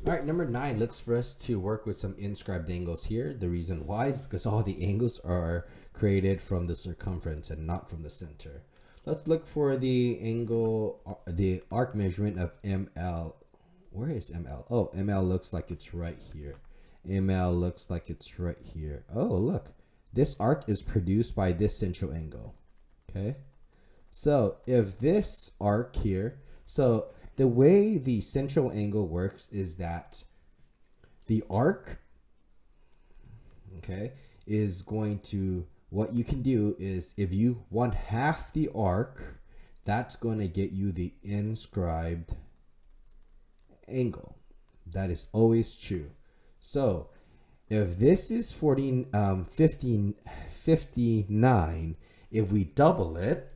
All right, number 9 looks for us to work with some inscribed angles here. The reason why is because all the angles are created from the circumference and not from the center. Let's look for the angle, the arc measurement of ML. Where is ML? Oh, ML looks like it's right here. ML looks like it's right here. Oh, look. This arc is produced by this central angle. Okay. So if this arc here, so the way the central angle works is that the arc, okay, is going to, what you can do is if you want half the arc, that's going to get you the inscribed angle. That is always true. So if this is 59, if we double it,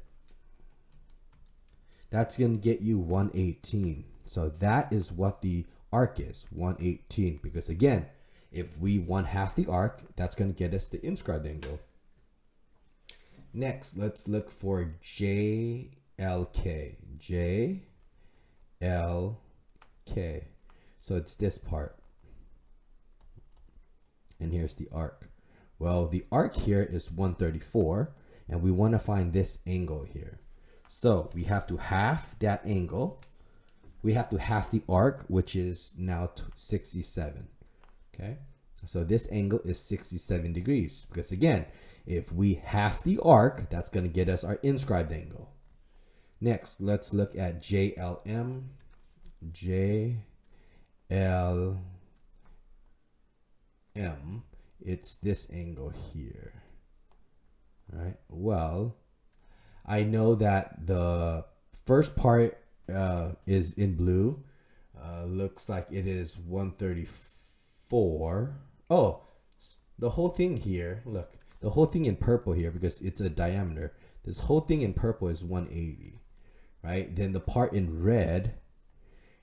that's going to get you 118. So that is what the arc is, 118. Because again, if we want half the arc, that's going to get us the inscribed angle. Next, let's look for JLK. JLK. So it's this part. And here's the arc. Well, the arc here is 134, and we want to find this angle here. So we have to half that angle. We have to half the arc, which is now 67. Okay. So this angle is 67 degrees. Because again, if we half the arc, that's going to get us our inscribed angle. Next, let's look at JLM. JLM. It's this angle here. All right. Well, I know that the first part is in blue. Looks like it is 134. Oh, the whole thing here, look, the whole thing in purple here, because it's a diameter, this whole thing in purple is 180, right? Then the part in red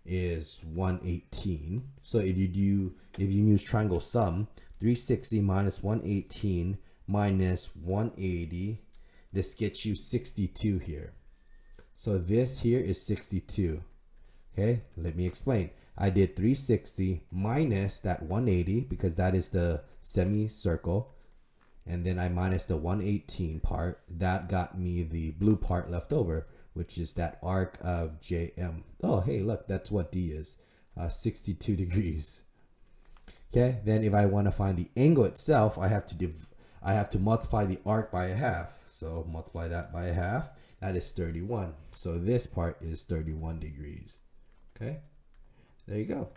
is 118. So if you use triangle sum, 360 minus 118 minus 180, this gets you 62 here. So this here is 62. Okay, let me explain. I did 360 minus that 180 because that is the semicircle. And then I minus the 118 part. That got me the blue part left over, which is that arc of JM. Oh, hey, look, that's what D is. 62 degrees. Okay, then if I want to find the angle itself, I have to multiply the arc by a half. So multiply that by a half. That is 31. So this part is 31 degrees. Okay, there you go.